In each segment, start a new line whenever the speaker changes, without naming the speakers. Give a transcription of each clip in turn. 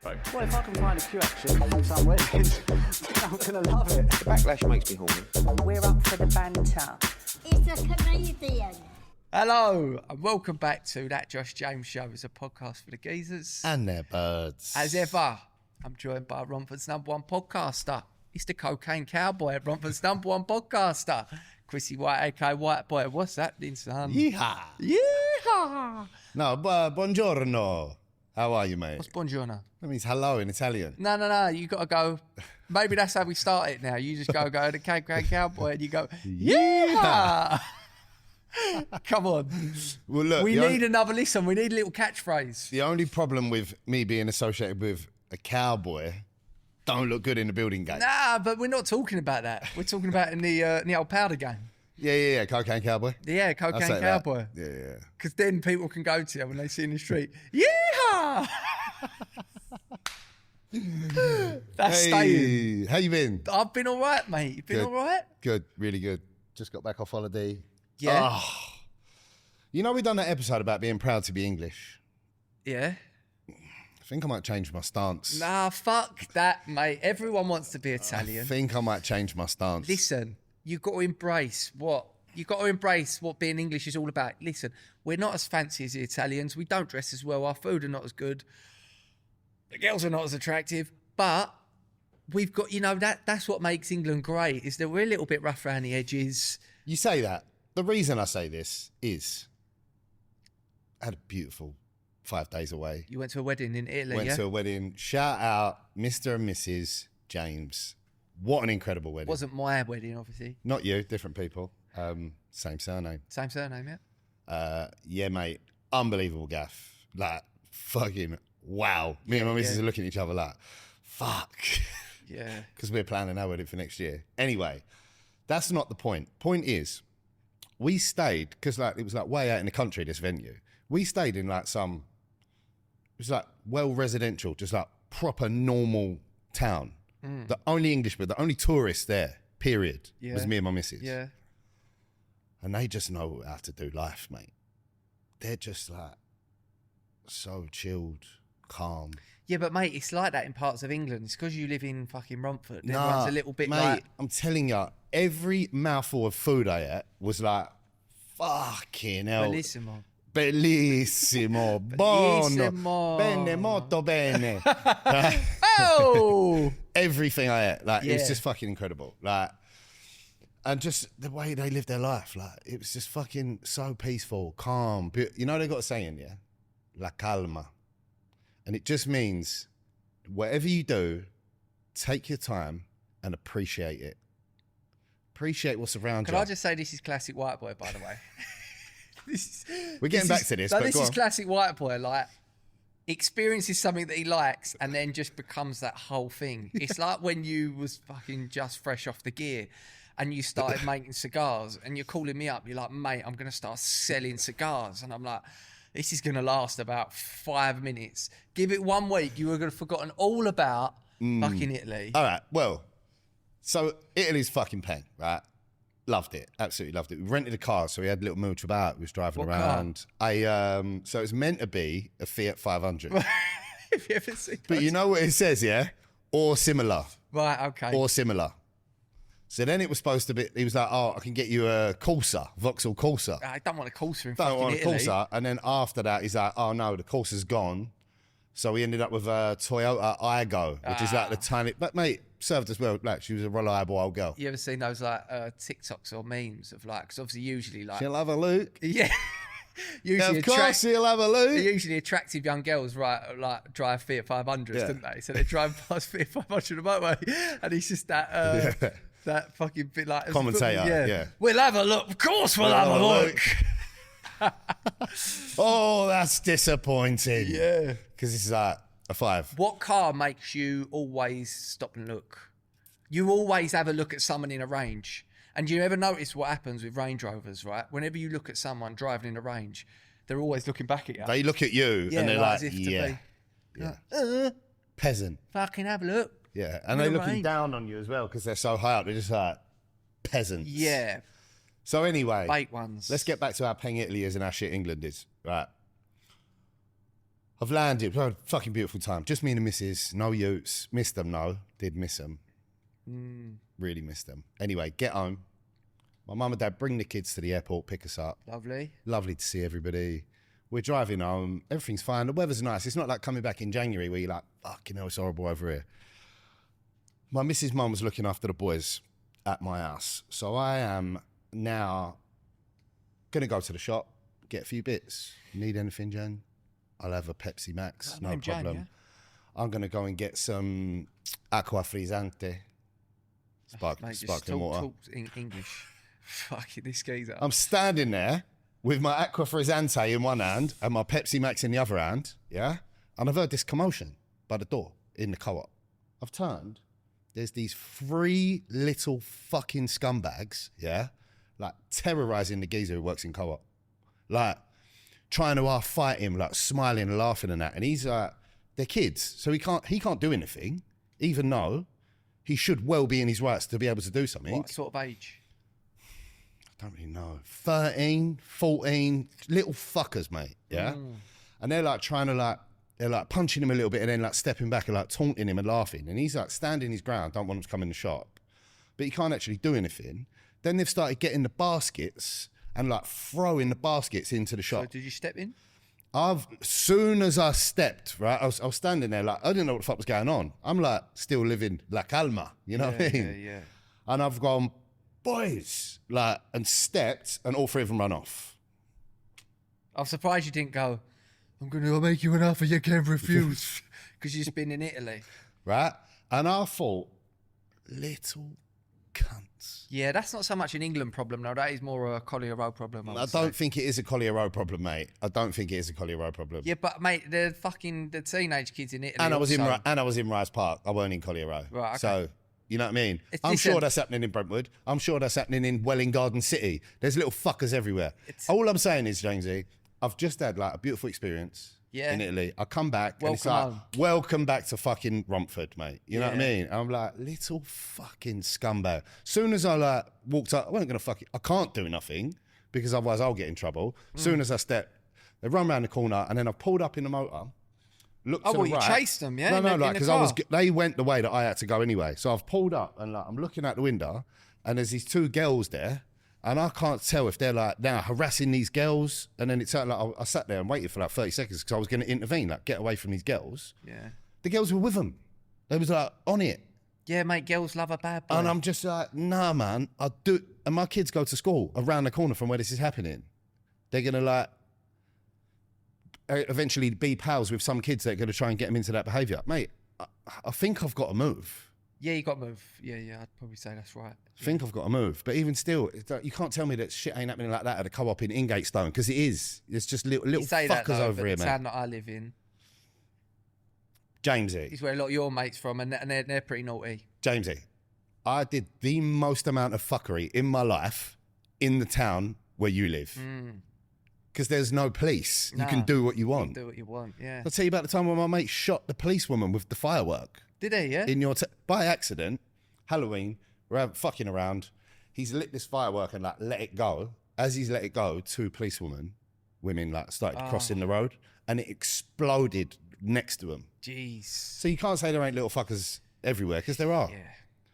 Right.
Well, if I can find a queue action from some weddings, I'm going to love it.
The backlash makes me horny.
We're up for the banter.
It's a comedian.
Hello, and welcome back to That Josh James Show. It's a podcast for the geezers.
And their birds.
As ever, I'm joined by Romford's #1 podcaster. It's the cocaine cowboy at Romford's #1 podcaster. Chrissy White, aka White Boy. What's happening, son?
Yeehaw.
Yeehaw!
No, buongiorno. How are you, mate?
What's buongiorno?
That means hello in Italian.
No. You got to go. Maybe that's how we start it now. You just go the cocaine cowboy and you go, yeah. Come on.
Well, look,
we need another listen. We need a little catchphrase.
The only problem with me being associated with a cowboy, don't look good in the building game.
Nah, but we're not talking about that. We're talking about in the old powder game.
Yeah. Cocaine cowboy.
Yeah,
I'll
cocaine
say
cowboy.
that. Yeah.
Because then people can go to you when they see you in the street. Yeehaw! That's staying.
How you been?
I've been all right, mate. You've been
Good.
all right?
Good, really good. Just got back off holiday.
Yeah.
Oh. You know, we've done that episode about being proud to be English.
Yeah.
I think I might change my stance.
Nah, fuck that, mate. Everyone wants to be
I
Italian.
think I might change my stance.
Listen, you've got to embrace what? You've got to embrace what being English is all about. Listen, we're not as fancy as the Italians. We don't dress as well. Our food are not as good. The girls are not as attractive. But we've got, that's what makes England great, is that we're a little bit rough around the edges.
You say that. The reason I say this is I had a beautiful 5 days away.
You went to a wedding in Italy,
Went
yeah?
to a wedding. Shout out Mr. and Mrs. James. What an incredible wedding.
Wasn't my wedding, obviously.
Not you, different people. Same surname.
Same surname, yeah?
Yeah, mate. Unbelievable gaff. Like, fucking wow. Me and my missus are looking at each other like, fuck.
Yeah.
Because we're planning our wedding for next year. Anyway, that's not the point. Point is, we stayed, because it was way out in the country, this venue. We stayed in it was well residential, just proper normal town. The only English, but the only tourists there, period, was me and my missus.
Yeah.
And they just know how to do life, mate. They're just so chilled, calm.
Yeah, but mate, it's like that in parts of England. It's because you live in fucking Romford. Everyone's a little bit
mate, I'm telling you, every mouthful of food I ate was fucking hell.
Bellissimo.
Bellissimo. Buono.
Bellissimo.
Bene, molto bene.
Oh!
Everything I ate, it was just fucking incredible. And just the way they lived their life, it was just fucking so peaceful, calm. You know they got a saying, yeah? La calma. And it just means whatever you do, take your time and appreciate it. Appreciate what's around
Can
you.
I just say this is classic white boy, by the way?
We're getting back to this,
No,
but
this
go
is
on.
classic white boy, experiences something that he likes and then just becomes that whole thing. It's like when you was fucking just fresh off the gear and you started making cigars and you're calling me up. You're like, mate, I'm going to start selling cigars. And I'm like, this is going to last about 5 minutes. Give it 1 week. You were going to have forgotten all about fucking Italy.
All right, well, so Italy's fucking pen, right? Loved it, absolutely loved it. We rented a car, so we had a little mooch about. We was driving
What
around. So it was meant to be a Fiat 500.
Have you ever seen
But
those?
you know what it says, yeah? Or similar.
Right, okay.
Or similar. So then it was supposed to be, he was like, oh, I can get you a Corsa, Vauxhall Corsa.
I don't want a Corsa in
Don't
fucking
want a
Italy.
Corsa. And then after that, he's like, oh no, the Corsa's gone. So we ended up with a Toyota Aygo, which is the tiny, but mate, served us well. She was a reliable old girl.
You ever seen those TikToks or memes of because obviously usually
She'll have a look.
yeah,
Yeah, of course she'll have a look.
usually attractive young girls drive Fiat 500s,
Yeah.
don't they? So they drive past Fiat 500 on the motorway, and he's just that that fucking bit
Commentator, yeah.
We'll have a look. Of course, we'll have a look.
Oh, that's disappointing.
Yeah.
Because this is a 5.
What car makes you always stop and look? You always have a look at someone in a range. And you ever notice what happens with Range Rovers, right? Whenever you look at someone driving in a range, they're always looking back at you.
They look at you and they're
as
like,
if to
yeah.
be,
Yeah. Peasant.
fucking have a look.
Yeah. And
In
they're
a
looking
range.
down on you as well because they're so high up. They're just like peasants.
Yeah,
So anyway,
fake ones.
let's get back to how peng Italy is and how shit England is. Right. I've landed. Well, fucking beautiful time. Just me and the missus. No utes. Missed them, no. Did miss them. Really missed them. Anyway, get home. My mum and dad bring the kids to the airport, pick us up.
Lovely.
Lovely to see everybody. We're driving home. Everything's fine. The weather's nice. It's not like coming back in January where you're like, fucking hell, it's horrible over here. My missus' mum was looking after the boys at my house. So I am now going to go to the shop, get a few bits. Need anything, Jen? I'll have a Pepsi Max, no problem.
Jan, yeah?
I'm going to go and get some acqua frizzante.
Mate,
Sparkling water.
Talk in English. Fucking this geezer.
I'm standing there with my aqua frizzante in one hand and my Pepsi Max in the other hand, yeah? And I've heard this commotion by the door in the co-op. I've turned. There's these 3 little fucking scumbags, yeah? Like terrorising the geezer who works in co-op. Like trying to fight him, like smiling and laughing and that. And he's like, they're kids, so he can't do anything, even though he should well be in his rights to be able to do something.
What sort of age?
I don't really know. 13, 14, little fuckers, mate. Yeah. And they're like trying to they're like punching him a little bit and then like stepping back and like taunting him and laughing. And he's like standing his ground, don't want him to come in the shop. But he can't actually do anything. Then they've started getting the baskets and like throwing the baskets into the shop.
So did you step in?
Soon as I stepped, right, I was standing there like, I didn't know what the fuck was going on. I'm like still living La Calma, you know what I mean?
Yeah.
And I've gone, boys, like, and stepped, and all 3 of them run off.
I'm surprised you didn't go, I'm going to make you an offer you can't refuse. Because you've just been in Italy.
Right? And I thought, little cunts.
Yeah, that's not so much an England problem, though. That is more a Collier Road problem.
I don't think it is a Collier Road problem, mate. I don't think it is a Collier Road problem.
Yeah, but, mate, the teenage kids in Italy.
And I was in Rise Park. I weren't in Collier Road.
Right, okay.
So, you know what I mean? I'm sure that's happening in Brentwood. I'm sure that's happening in Welling Garden City. There's little fuckers everywhere. All I'm saying is, Jamesy, I've just had like a beautiful experience in Italy. I come back and it's like, welcome back to fucking Romford, mate. You know what I mean? I'm like, little fucking scumbag. Soon as I like walked up, I wasn't going to I can't do nothing because otherwise I'll get in trouble. Soon as I step, they run around the corner and then I pulled up in the motor. Looked to the right.
You chased them, yeah?
No, like, because they went the way that I had to go anyway. So I've pulled up and like, I'm looking out the window and there's these 2 girls there and I can't tell if they're like now harassing these girls. And then it's like I sat there and waited for like 30 seconds because I was going to intervene, like get away from these girls.
Yeah.
The girls were with them. They was like on it.
Yeah, mate, girls love a bad boy.
And I'm just like, nah, man, I'll do it. And my kids go to school around the corner from where this is happening. They're going to like, eventually be pals with some kids that are going to try and get them into that behaviour. Mate, I think I've got to move.
Yeah, you got to move. Yeah, I'd probably say that's right.
I think I've got to move. But even still, you can't tell me that shit ain't happening like that at a co-op in Ingatestone, because it is. It's just little fuckers over here,
the
man.
town that I live in,
Jamesy.
is where a lot of your mates from, and they're pretty naughty.
Jamesy, I did the most amount of fuckery in my life in the town where you live. Because there's no police. You can do what you want.
You can do what you want, yeah.
I'll tell you about the time when my mate shot the policewoman with the firework.
Did he, yeah?
In your by accident, Halloween, we're fucking around. He's lit this firework and like let it go. As he's let it go, 2 women like started crossing the road and it exploded next to him.
Jeez.
So you can't say there ain't little fuckers everywhere, because there are.
Yeah,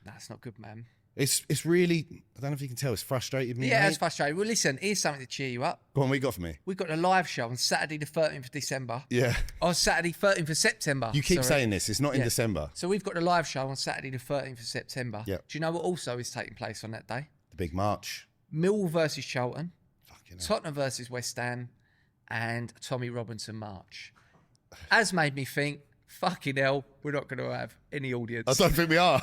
that's not good, man.
It's really, I don't know if you can tell, it's frustrated me.
Yeah,
mate.
it's frustrating. Well, listen, here's something to cheer you up.
Go on, what you got for me?
We've got a live show on Saturday the 13th of December.
Yeah.
Oh, Saturday 13th of September.
You keep saying this, it's not in December.
So we've got the live show on Saturday the 13th of September.
Yeah.
Do you know what also is taking place on that day?
The big march.
Millwall versus Charlton,
Fucking hell.
Tottenham versus West Ham, and Tommy Robinson march. Has made me think, fucking hell, we're not going to have any audience.
I don't think we are.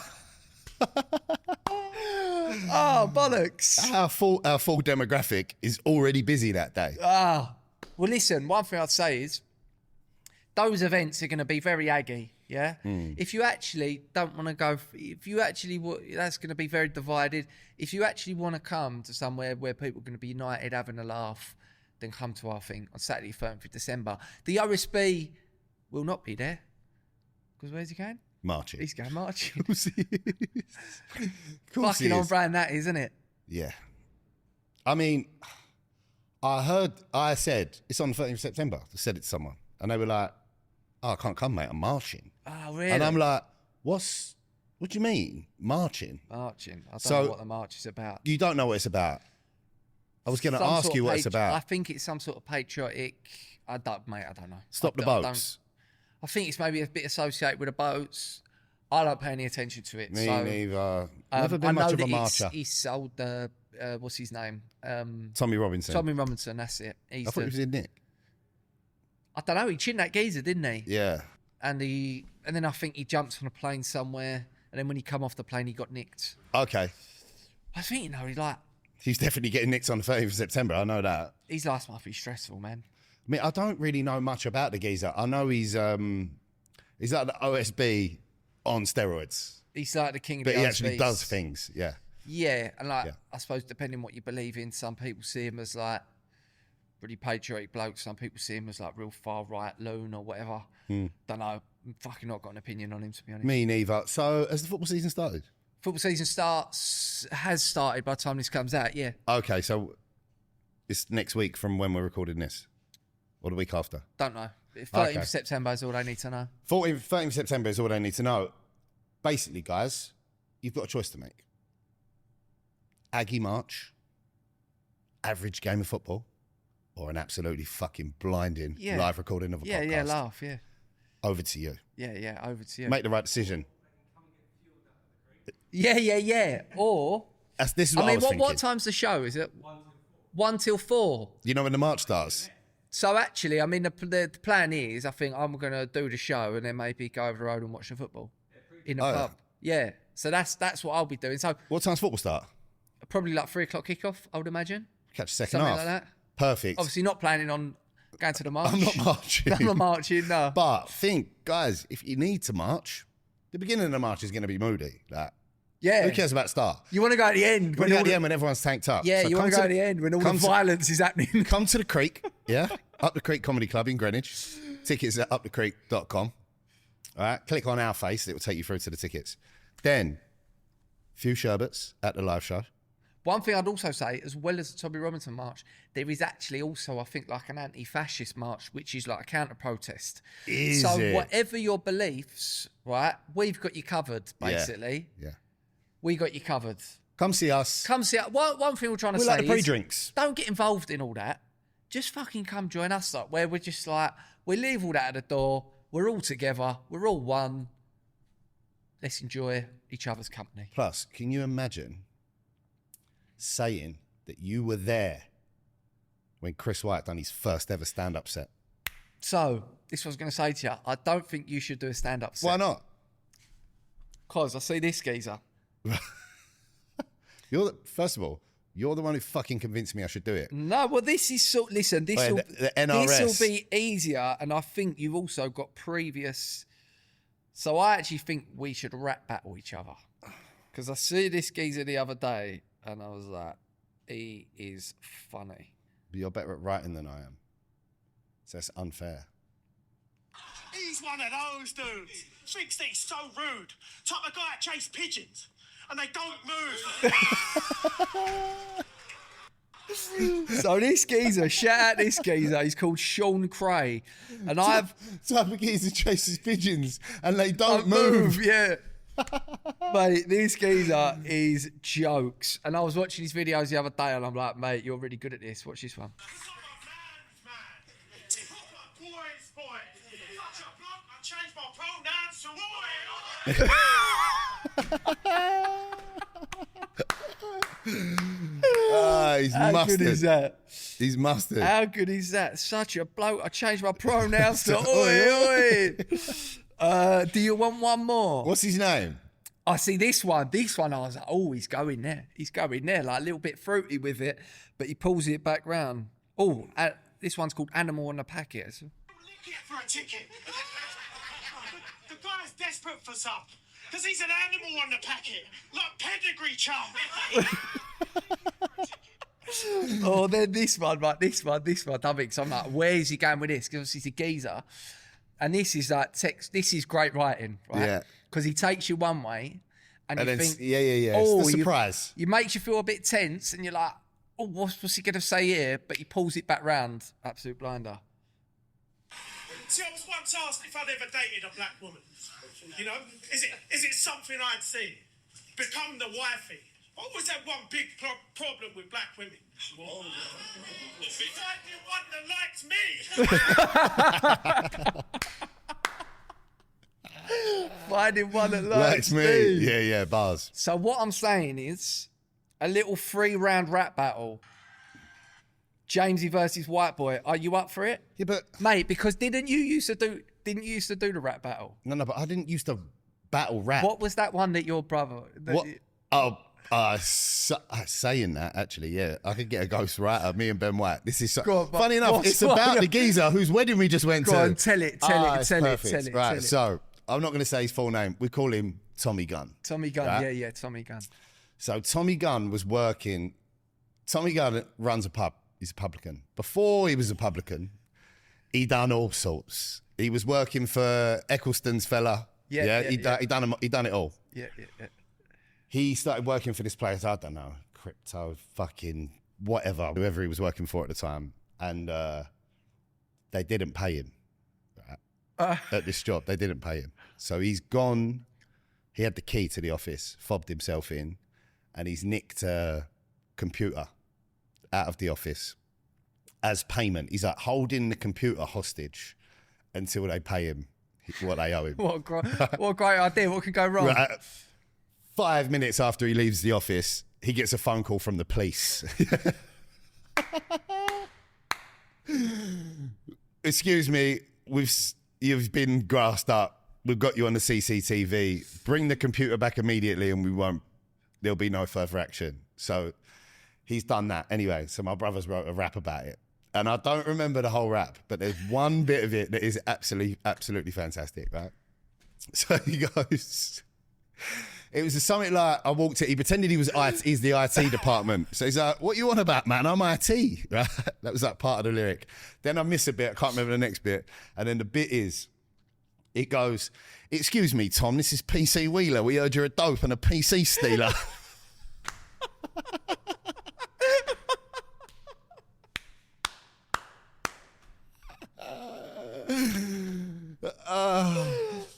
Oh, bollocks.
Our full demographic is already busy that day.
Well, listen, one thing I'd say is those events are going to be very aggy, yeah? If you actually don't want to go, that's going to be very divided. If you actually want to come to somewhere where people are going to be united, having a laugh, then come to our thing on Saturday, 13th of December. The OSB will not be there. Because where's he going?
Marching.
He's going marching.
Of course he is.
Fucking on brand that, isn't it?
Yeah. I mean, I said, it's on the 13th of September. I said it to someone. And they were like, oh, I can't come, mate. I'm marching.
Oh, really?
And I'm like, what do you mean, marching?
Marching. I don't
So-
know what the march is about.
You don't know what it's about. I was going to
Some
ask
sort
you
of
what it's about.
I think it's some sort of patriotic. I don't know.
Stop the boats.
I think it's maybe a bit associated with the boats. I don't pay any attention to it.
Me
so,
neither. Never been
I
much
know
of a
that
marcher.
He sold the what's his name?
Tommy Robinson.
Tommy Robinson. That's it.
I thought he was in Nick.
I don't know. He chinned that geezer, didn't he?
Yeah.
And then I think he jumped on a plane somewhere. And then when he come off the plane, he got nicked.
Okay.
I think
He's definitely getting nicked on the 30th of September. I know that.
his last month is stressful, man.
I mean, I don't really know much about the geezer. I know he's like the OSB on steroids.
He's like the king of
But
the
he actually
OSBs.
does things. Yeah.
Yeah, and
Yeah.
I suppose depending what you believe in, some people see him as like pretty patriotic bloke. Some people see him as like real far right loon or whatever. Don't know. I'm fucking not got an opinion on him, to be honest.
Me neither. So has the football season started?
Football season has started by the time this comes out. Yeah,
Okay, so it's next week from when we're recording this, or the week after.
don't know. 13th
Okay.
of September is all they need to know.
13th September is all they need to know. Basically, guys, you've got a choice to make. Aggie March, average game of football, or an absolutely fucking blinding
Yeah.
live recording of a podcast.
Yeah, laugh. Yeah,
Over to you.
yeah. Over to you.
Make the right decision.
Yeah. Or
This is what I, was thinking.
what time's the show? Is it 1 till 4?
You know when the march starts?
So actually, I mean, the plan is, I think I'm going to do the show and then maybe go over the road and watch the football in the
Oh, yeah.
pub. Yeah. So that's what I'll be doing. So
What time's football start?
probably like 3 o'clock kickoff, I would imagine.
Catch the second
Something
half.
like that.
Perfect.
Obviously not planning on going to the march.
I'm not marching.
I'm not marching, no.
But think, guys, if you need to march, the beginning of the march is going to be moody. Like,
Yeah.
who cares about start?
You want to go at the end.
You want to go
all
at the
the-
end when everyone's tanked up.
Yeah,
So
you want to
come
go at the end when all the
come to-
violence is happening.
Come to the Creek, yeah? Up the Creek Comedy Club in Greenwich. Tickets at upthecreek.com. All right, click on our face. It will take you through to the tickets. Then, few sherbets at the live show.
One thing I'd also say, as well as the Tommy Robinson march, there is actually also, I think, like an anti-fascist march, which is like a counter-protest.
Is
so
it?
whatever your beliefs, right, we've got you covered,
Yeah.
basically.
Yeah.
We got you covered.
Come see us.
Come see us. One thing we're trying to
We
say
like the
is,
pre-drinks.
don't get involved in all that. Just fucking come join us, like, where we're just like, we leave all that at the door. We're all together. We're all one. Let's enjoy each other's company.
Plus, can you imagine saying that you were there when Chris White done his first ever stand-up set?
So, this was I was going to say to you. I don't think you should do a stand-up set.
Why not?
Because I see this geezer.
First of all, you're the one who fucking convinced me I should do it.
No, well, this is so. Listen, this
Wait,
will
the NRS.
this will be easier, and I think you've also got previous. So I actually think we should rap battle each other, because I see this geezer the other day, and I was like, he is funny.
But you're better at writing than I am. So that's unfair.
He's one of those dudes. Thinks that he's so rude. Type of guy that chase pigeons. And they don't move.
So this geezer, shout out this geezer. He's called Sean Cray, and I've
Type of geezer chases pigeons and they don't move.
yeah. Mate, this geezer is jokes. And I was watching his videos the other day and I'm like, mate, you're really good at this. Watch this one.
It's like a man's man. Proper boy's boy. Such a bloke, I changed my pronouns to boy.
He's
How
mustard.
good is that?
He's mustard.
How good is that? Such a bloke. I changed my pronouns to
To
oi, oi. Do you want one more?
What's his name?
I see this one. This one, I was like, oh, he's going there. He's going there, like a little bit fruity with it, but he pulls it back round. Oh, this one's called Animal on the Packet.
Lick it for a ticket. The guy's desperate for some. Because he's an animal on the packet. Like pedigree chum.
Oh, then this one, right? This one. I think so. I'm like, where is he going with this? Because he's a geezer, and this is like text. This is great writing, right?
Yeah.
Because he takes you one way, and you
then,
think,
yeah.
oh,
It's the surprise.
You makes you feel a bit tense, and you're like, oh, what's he going to say here? But he pulls it back round. Absolute blinder.
See, I was once asked if I'd ever dated a black woman. You know, is it something I'd see? Become the wifey. What was that one big problem with black women? Finding one that likes me.
Finding one that
Likes
likes
me. Yeah, bars.
So what I'm saying is a little 3-round rap battle. Jamesy versus White Boy. Are you up for it?
Yeah, but
Mate, because didn't you used to do the rap battle?
no, but I didn't used to battle rap.
What was that one that your brother
What? Saying that, actually, yeah. I could get a ghost writer, me and Ben White. This is so...
Go on, but
funny enough,
what's
it's about
one?
the geezer whose wedding we just went
Go
to.
on, tell it.
Perfect. Right, so I'm not going to say his full name. We call him Tommy Gunn.
Tommy Gunn,
right?
yeah, Tommy Gunn.
So Tommy Gunn was working... Tommy Gunn runs a pub. He's a publican. Before he was a publican, he done all sorts. He was working for Eccleston's fella. He done it all.
Yeah.
He started working for this place, I don't know, crypto, fucking whatever, whoever he was working for at the time. And they didn't pay him at this job. They didn't pay him. So he's gone. He had the key to the office, fobbed himself in, and he's nicked a computer out of the office as payment. He's like holding the computer hostage until they pay him what they owe him.
What a great idea. What could go wrong?
Right. 5 minutes after he leaves the office, he gets a phone call from the police. Excuse me, you've been grassed up. We've got you on the CCTV. Bring the computer back immediately and there'll be no further action. So he's done that. Anyway, so my brothers wrote a rap about it. And I don't remember the whole rap, but there's one bit of it that is absolutely fantastic, right? So he goes... It was something like, I walked in, he pretended he's the IT department. So he's like, what you on about, man? I'm IT, right? That was like part of the lyric. Then I miss a bit, I can't remember the next bit. And then the bit is, it goes, excuse me, Tom, this is PC Wheeler. We heard you're a dope and a PC stealer.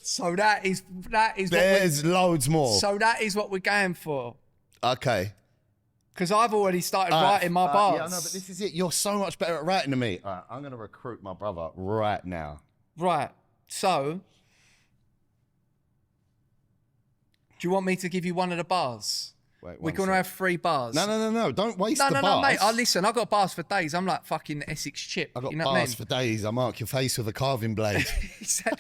So that is
There's loads more.
So that is what we're going for.
Okay.
Because I've already started writing my bars.
Yeah, I know, but this is it. You're so much better at writing than me. All right, I'm going to recruit my brother right now.
Right. So, do you want me to give you one of the bars?
Wait,
we're going to have 3 bars.
No. Don't waste the bars.
No, mate. Listen, I've got bars for days. I'm like fucking Essex Chip.
I've got
you know
bars for days. I mark your face with a carving blade.
Do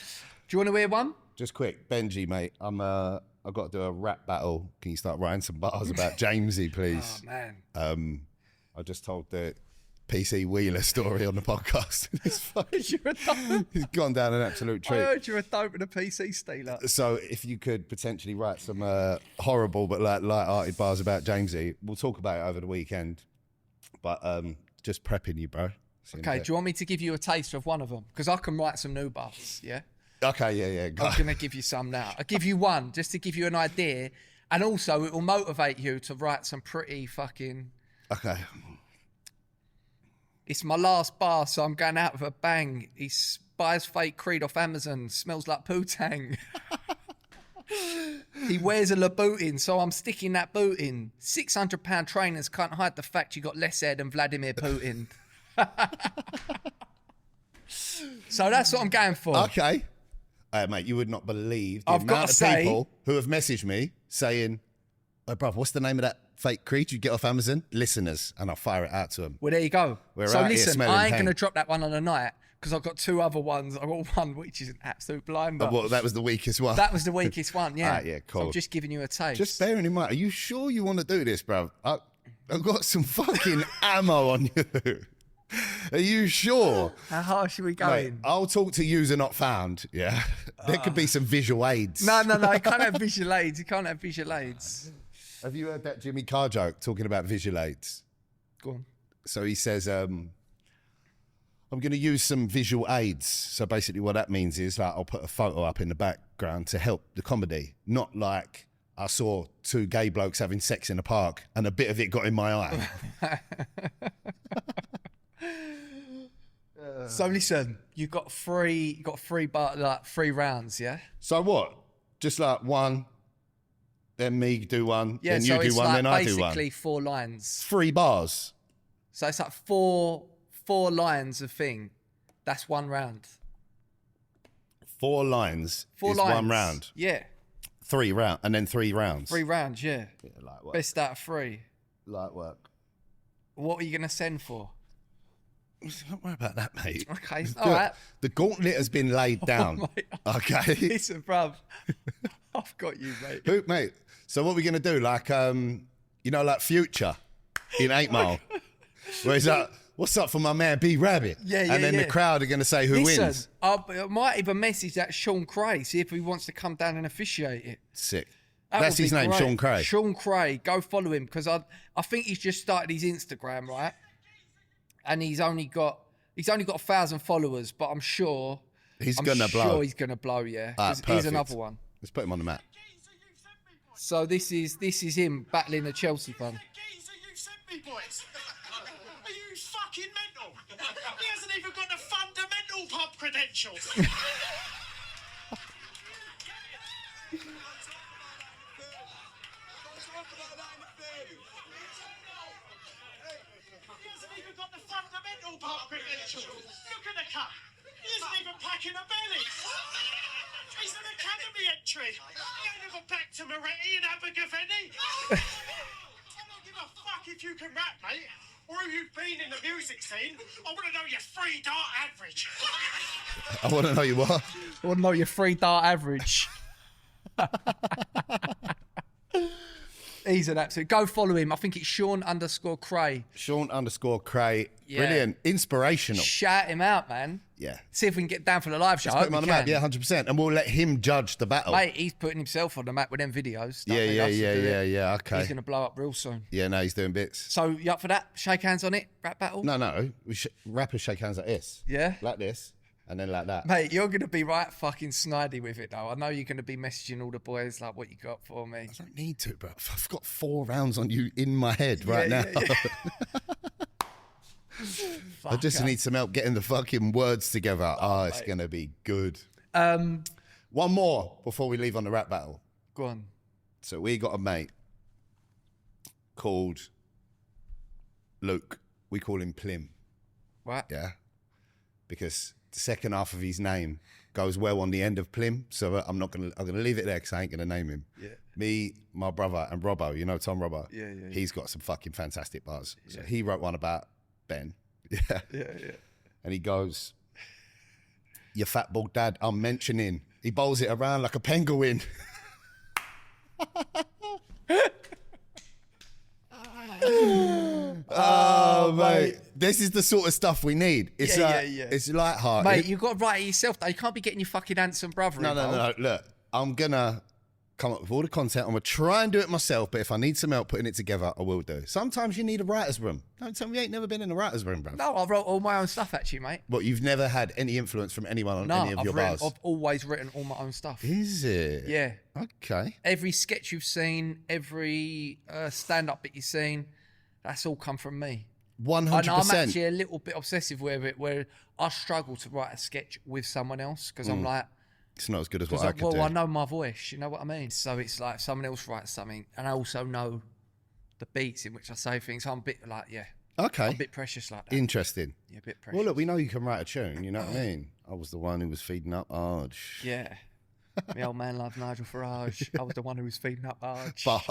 you want to hear one?
Just quick, Benji, mate. I've got to do a rap battle. Can you start writing some bars about Jamesy, please?
Oh, man.
I just told the PC Wheeler story on the podcast. It's funny.
You're a dope.
He's gone down an absolute
I
treat.
heard you're a dope and a PC stealer.
So if you could potentially write some horrible but light-hearted bars about Jamesy, we'll talk about it over the weekend. But just prepping you, bro.
Okay, do you want me to give you a taste of one of them? Because I can write some new bars, yeah?
Okay, yeah. Go.
I'm going to give you some now. I'll give you one just to give you an idea. And also, it will motivate you to write some pretty fucking...
Okay.
It's my last bar, so I'm going out with a bang. He buys fake Creed off Amazon. Smells like Poo-Tang. He wears a Louboutin, so I'm sticking that boot in. £600 trainers can't hide the fact you got less hair than Vladimir Putin. So that's what I'm going for.
Okay. Mate, you would not believe the amount of people who have messaged me saying, oh, bruv, what's the name of that fake Creed you get off Amazon? Listeners. And I'll fire it out to them.
Well, there you go.
We're
so
out here
listen,
smelling
I ain't
pain.
going to drop that one on the night because I've got 2 other ones. I've got one which is an absolute blinder.
Well, that was the weakest one.
That was the weakest one, yeah.
Right, yeah, cool.
So I'm just giving you a taste.
Just bearing in mind, are you sure you want to do this, bruv? I've got some fucking ammo on you. Are you sure?
How harsh are we
Mate,
going?
I'll talk to user not found, yeah? There could be some visual aids.
No, you can't have visual aids. You can't have visual aids.
Have you heard that Jimmy Carr joke talking about visual aids?
Go on.
So he says, I'm going to use some visual aids. So basically what that means is like, I'll put a photo up in the background to help the comedy. Not like I saw 2 gay blokes having sex in a park and a bit of it got in my eye.
So listen, you got three rounds, yeah?
So what? Just like one, then me do one,
Yeah,
then
so
you do
it's
one,
like
then I do one.
basically 4 lines.
3 bars.
So it's like four lines of thing. That's 1 round.
4 lines
Four
is
lines.
1 round.
Yeah.
3 round, and then 3 rounds.
3 rounds, yeah.
Yeah, light work.
Best out of 3.
Light work.
What are you going to send for?
Don't worry about that, mate.
Okay,
Look,
all right.
The gauntlet has been laid down.
mate.
Okay.
Listen, bruv. I've got you, mate.
Who, mate? So what are we gonna do? Like, like Future in 8 Mile, where he's like, "What's up for my man B Rabbit?"
Yeah,
And then
yeah.
the crowd are gonna say who wins.
I might even message that Sean Cray, see if he wants to come down and officiate it.
Sick.
That
That's
would
his
be
name,
great.
Sean Cray.
Sean Cray, go follow him because I think he's just started his Instagram, right? And he's only got 1,000 followers, but I'm sure
He's gonna blow.
He's gonna blow, yeah.
Ah,
'Cause here's
perfect.
another one.
Let's put him on the map.
So this is him battling the Chelsea fan.
The geezer you sent me, boys. Are you fucking mental? He hasn't even got the fundamental pub credentials. He hasn't even got the fundamental pub credentials. Look at the cut. He isn't even packing a belly. He's an academy entry. He ain't even back to Moretti and Abergavenny. I don't give a fuck if you can rap, mate, or who you've been in the music scene. I want to know your 3-dart average.
I want to know you what.
I want to know your 3-dart average. He's an absolute. Go follow him. I think it's Sean_Cray.
Sean_Cray.
Yeah.
Brilliant. Inspirational.
Shout him out, man.
Yeah.
See if we can get down for the live show.
Let's put him on the map. Yeah, 100%. And we'll let him judge the battle.
Mate, he's putting himself on the map with them videos. Don't
Yeah,
need
yeah,
us to
yeah,
do
yeah,
it.
yeah. Okay.
He's going to blow up real soon.
Yeah, no, he's doing bits.
So, you up for that? Shake hands on it? Rap battle?
No. Rappers shake hands like this.
Yeah?
Like this. And then like that.
Mate, you're going to be right fucking snidey with it, though. I know you're going to be messaging all the boys, like, what you got for me.
I don't need to, bro. I've got 4 rounds on you in my head right now. I just need some help getting the fucking words together. Oh, it's going to be good. One more before we leave on the rap battle.
Go on.
So we got a mate called Luke. We call him Plim.
Right?
Yeah. Because the second half of his name goes well on the end of Plim. So I'm gonna leave it there because I ain't gonna name him.
Yeah.
Me, my brother, and Robbo, you know Tom Robbo?
Yeah.
He's got some fucking fantastic bars. So he wrote one about Ben. Yeah. And he goes, "Your fat bald dad, I'm mentioning." He bowls it around like a penguin. Oh, mate. This is the sort of stuff we need. It's It's lighthearted.
Mate, you've got to write it yourself, though. You can't be getting your fucking handsome brother
No.
involved.
Look, I'm going to come up with all the content. I'm going to try and do it myself, but if I need some help putting it together, I will do. Sometimes you need a writer's room. Don't tell me you ain't never been in a writer's room, bro.
No, I wrote all my own stuff, actually, mate.
But you've never had any influence from anyone on
No,
any of your bars?
I've always written all my own stuff.
Is it?
Yeah.
Okay.
Every sketch you've seen, every stand-up that you've seen, that's all come from me.
100%.
And I'm actually a little bit obsessive with it, where I struggle to write a sketch with someone else because I'm like,
It's not as good as what I could do.
well, I know my voice, you know what I mean? So it's like someone else writes something, and I also know the beats in which I say things. So I'm a bit like,
Okay.
I'm a bit precious like that.
Interesting.
Yeah, a bit precious.
Well, look, we know you can write a tune, you know what I mean? I was the one who was feeding up Arj.
Yeah. My old man loved Nigel Farage. I was the one who was feeding up Arj.
Bar.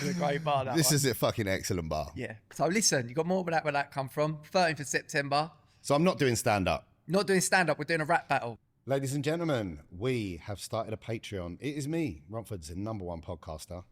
It's a great bar, that
This
one.
is a fucking excellent bar.
Yeah. So listen, you got more where that come from. 13th of September.
So I'm not doing stand-up.
Not doing stand-up, we're doing a rap battle.
Ladies and gentlemen, we have started a Patreon. It is me, Romford's #1 podcaster.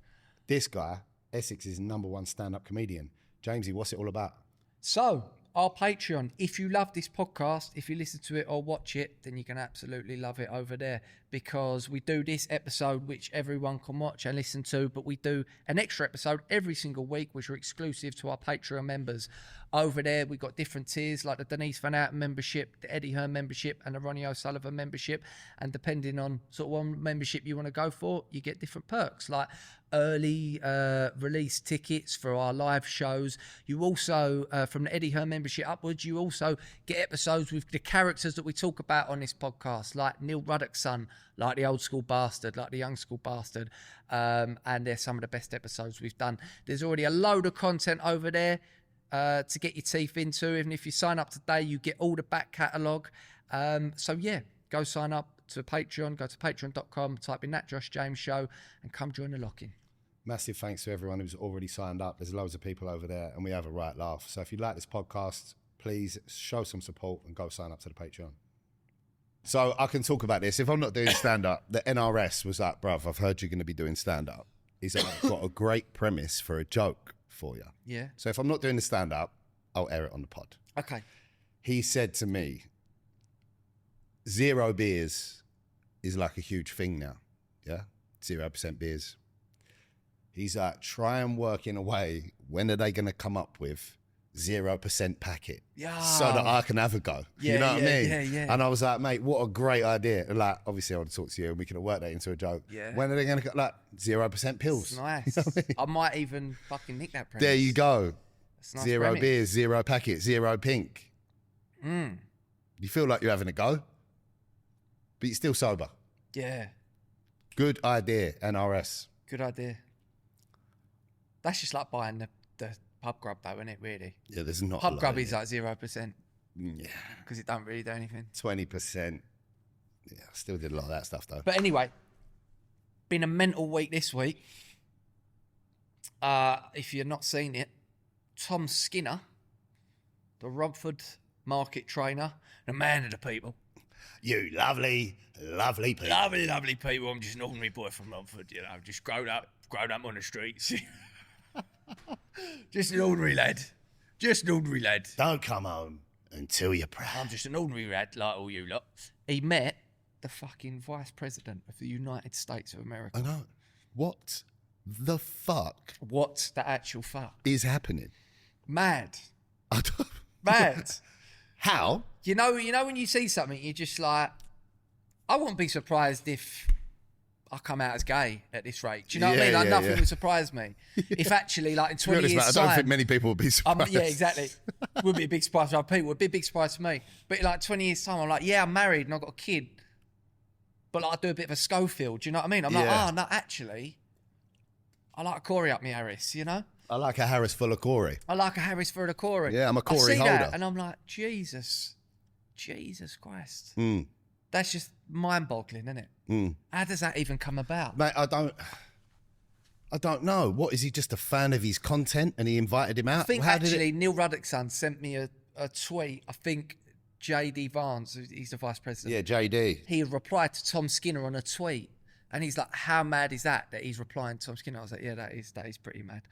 This guy, Essex's #1 stand-up comedian. Jamesy, what's it all about?
So, our Patreon, if you love this podcast, if you listen to it or watch it, then you can absolutely love it over there. because we do this episode, which everyone can watch and listen to, but we do an extra episode every single week, which are exclusive to our Patreon members. Over there, we've got different tiers, like the Denise Van Outen membership, the Eddie Hearn membership, and the Ronnie O'Sullivan membership. And depending on sort of one membership you want to go for, you get different perks, like early release tickets for our live shows. You also, from the Eddie Hearn membership upwards, you also get episodes with the characters that we talk about on this podcast, like Neil Ruddock's son, like the old school bastard, like the young school bastard. And they're some of the best episodes we've done. There's already a load of content over there to get your teeth into. Even if you sign up today, you get all the back catalogue. So yeah, go sign up to Patreon. Go to patreon.com, type in That Josh James Show, and come join the lock-in.
Massive thanks to everyone who's already signed up. There's loads of people over there, and we have a right laugh. So if you like this podcast, please show some support and go sign up to the Patreon. So I can talk about this. If I'm not doing stand-up, the NRS was like, bruv, I've heard you're going to be doing stand-up. He's like, I've got a great premise for a joke for you.
Yeah.
So if I'm not doing the stand-up, I'll air it on the pod.
Okay.
He said to me, 0 beers is like a huge thing now. Yeah? 0% beers. He's like, try and work in a way, when are they going to come up with 0% packet?
Yeah.
So that I can have a go.
Yeah,
you know what I mean?
Yeah.
And I was like, mate, what a great idea. And like, obviously I want to talk to you and we can work that into a joke.
Yeah.
When are they going to, like, 0% pills?
It's nice.
You know what I mean?
I might even fucking nick that premise.
There you go.
It's a nice
0
premise.
beers, 0 packet, 0 pink.
Mm.
You feel like you're having a go, but you're still sober.
Yeah.
Good idea, NRS.
Good idea. That's just like buying the pub grub, though, isn't it, really?
Yeah, there's not a
Pub
lot
grub
in
is
it.
like 0%,
Yeah,
because it don't really do anything.
20%. Yeah, I still did a lot of that stuff, though.
But anyway, been a mental week this week. If you've not seen it, Tom Skinner, the Romford market trainer, the man of the people.
You lovely, lovely people.
Lovely people. I'm just an ordinary boy from Romford, you know, just grown up on the streets. Just an ordinary lad.
Don't come home until you're proud.
I'm just an ordinary lad like all you lot. He met the fucking Vice President of the United States of America.
I know. What the fuck
What the actual fuck?
is happening?
Mad.
I don't...
Mad.
How?
You know when you see something, you're just like, I wouldn't be surprised if I come out as gay at this rate. Do you know what I mean? Like, nothing would surprise me. If actually, like, in 20
To be honest,
years'
mate, I
time...
don't think many people would be surprised.
yeah, exactly. Would be a big surprise for other people. Would be a big surprise for me. But in like 20 years' time, I'm like, yeah, I'm married and I've got a kid. But like, I do a bit of a Schofield. Do you know what I mean? I'm like,
Yeah.
oh, no, actually, I like a Corey up my Harris, you know?
I like a Harris full of Corey.
I like a Harris for the Corey.
Yeah, I'm a Corey
I see
holder.
that and I'm like, Jesus Christ.
Mm.
That's just mind-boggling, isn't it?
Mm.
How does that even come about?
Mate, I don't know. What, is he just a fan of his content and he invited him out?
I think
How did
actually Neil Ruddock's son sent me a tweet. I think JD Vance, he's the vice president.
Yeah, JD.
He replied to Tom Skinner on a tweet. And he's like, how mad is that he's replying to Tom Skinner? I was like, yeah, that is pretty mad.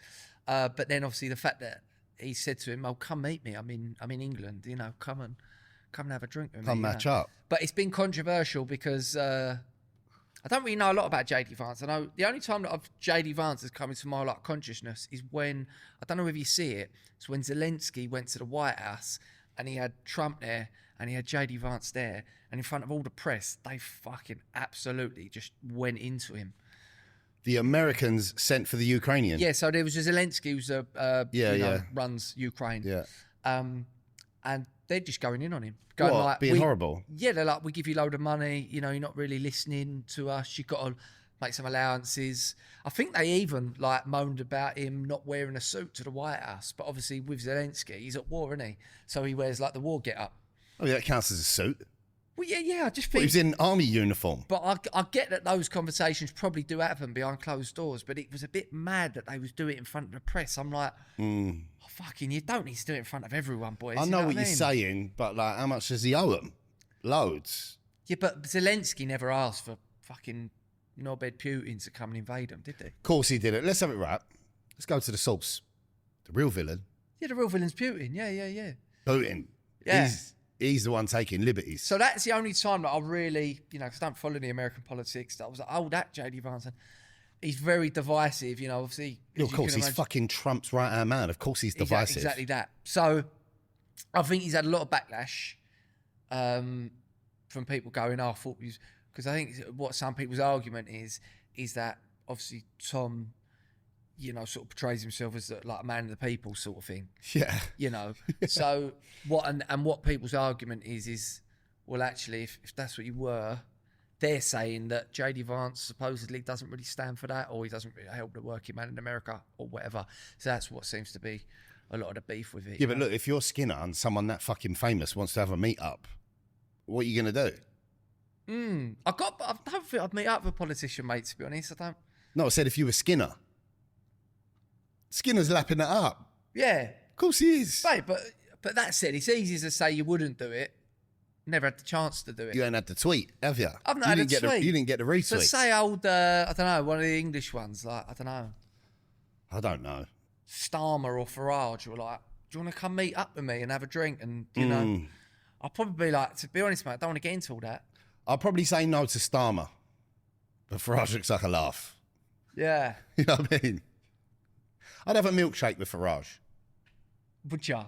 But then obviously the fact that he said to him, oh, come meet me. I'm in England, you know, come and have a drink with me.
Come match up.
But it's been controversial because I don't really know a lot about JD Vance. I know the only time that JD Vance has come into my like consciousness is when, I don't know if you see it, it's when Zelensky went to the White House and he had Trump there and he had JD Vance there, and in front of all the press, they fucking absolutely just went into him.
The Americans sent for the Ukrainian.
Yeah, so there was Zelensky who's runs Ukraine.
Yeah.
And they're just going in on him.
What,
Going like,
being horrible?
Yeah, they're like, we give you a load of money, you know, you're not really listening to us, you've got to make some allowances. I think they even like moaned about him not wearing a suit to the White House, but obviously with Zelensky, he's at war, isn't he? So he wears like the war get-up.
Oh, yeah, that counts as a suit.
Well, yeah, I just
Well, he
think...
was in army uniform.
But I get that those conversations probably do happen behind closed doors, but it was a bit mad that they was doing it in front of the press. I'm like, oh, fucking, you don't need to do it in front of everyone, boys.
I
You
know what
I
you're
mean?
saying, but like, how much does he owe them? Loads.
Yeah, but Zelensky never asked for fucking knobhead Putin to come and invade him, did they?
Of course he did it. Let's have it right. Let's go to the source. The real villain.
Yeah, the real villain's Putin. Yeah.
Putin.
Yeah.
He's the one taking liberties.
So that's the only time that I really, you know, because I don't follow the American politics, that I was like, oh, that JD Vance. He's very divisive, you know, obviously.
Yeah, of course, he's fucking Trump's right-hand man. Of course he's divisive.
Exactly that. So I think he's had a lot of backlash from people going, oh, I thought he was... Because I think what some people's argument is that obviously Tom... you know, sort of portrays himself as like a man of the people sort of thing.
Yeah.
You know, so what people's argument is, well, actually, if that's what you were, they're saying that JD Vance supposedly doesn't really stand for that, or he doesn't really help the working man in America or whatever. So that's what seems to be a lot of the beef with it.
Yeah, but look, if you're Skinner and someone that fucking famous wants to have a meet up, what are you going to do?
I don't think I'd meet up with a politician, mate, to be honest. I don't.
No, I said if you were Skinner. Skinner's lapping it up.
Yeah.
Of course he is.
Mate, but that said, it's easy to say you wouldn't do it. Never had the chance to do it.
You ain't had the tweet, have you?
I've not had a tweet.
You didn't get the retweet.
So say old, I don't know, one of the English ones, like, I
don't know.
Starmer or Farage were like, do you want to come meet up with me and have a drink? And, you know, I'll probably be like, to be honest, mate, I don't want to get into all that.
I'll probably say no to Starmer. But Farage looks like a laugh.
Yeah.
You know what I mean? I'd have a milkshake with Farage.
Would ya?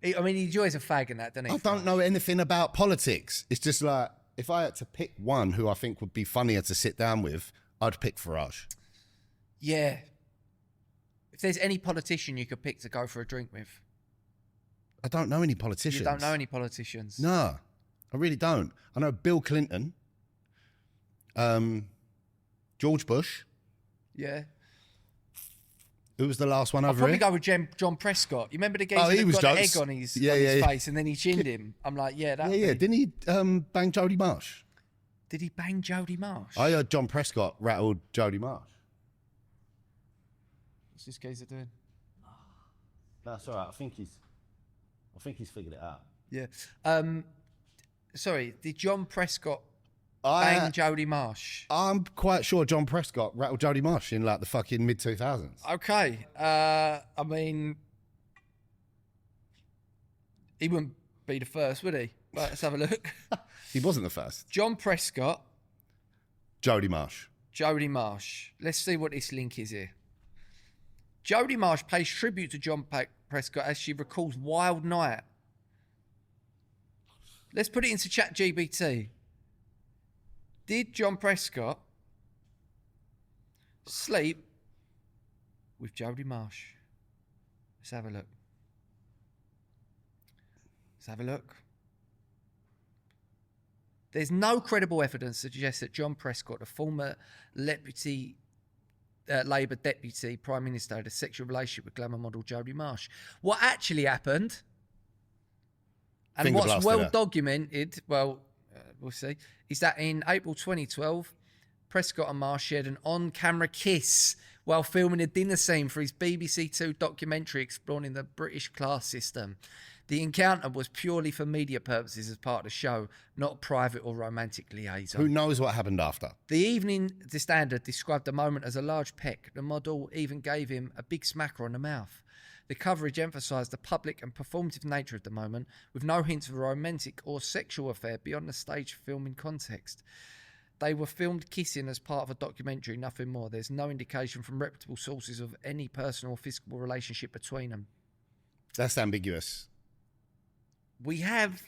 I mean, he enjoys a fag and that, doesn't he?
I don't know anything about politics. It's just like, if I had to pick one who I think would be funnier to sit down with, I'd pick Farage.
Yeah. If there's any politician you could pick to go for a drink with.
I don't know any politicians.
You don't know any politicians?
No, I really don't. I know Bill Clinton, George Bush.
Yeah.
Who was the last one
I'll
over
probably
here?
go with John Prescott. You remember the geezer
he
that
was
got an
jokes.
egg on his
Yeah.
face and then he chinned him? I'm like, yeah, that.
Yeah. Didn't he bang Jodie Marsh?
Did he bang Jodie Marsh?
I heard John Prescott rattled Jodie Marsh.
What's this geezer doing?
That's all right. I think he's figured it out.
Yeah. Sorry, did John Prescott bang Jodie Marsh?
I'm quite sure John Prescott rattled Jodie Marsh in like the fucking mid-2000s.
Okay. I mean, he wouldn't be the first, would he? Right, let's have a look.
He wasn't the first.
John Prescott,
Jodie Marsh.
Jodie Marsh. Let's see what this link is here. Jodie Marsh pays tribute to John Prescott as she recalls Wild Night. Let's put it into ChatGPT. Did John Prescott sleep with Jodie Marsh? Let's have a look. There's no credible evidence to suggest that John Prescott, the former Labour Deputy Prime Minister, had a sexual relationship with glamour model Jodie Marsh. What actually happened, and
Finger
what's
blasted
well
her.
documented, we'll see, is that in April 2012, Prescott and Marsh shared an on-camera kiss while filming a dinner scene for his BBC Two documentary exploring the British class system. The encounter was purely for media purposes as part of the show, not a private or romantic liaison.
Who knows what happened after?
The Evening Standard described the moment as a large peck. The model even gave him a big smacker on the mouth. The coverage emphasised the public and performative nature of the moment, with no hints of a romantic or sexual affair beyond the stage filming context. They were filmed kissing as part of a documentary, nothing more. There's no indication from reputable sources of any personal or physical relationship between them.
That's ambiguous.
We have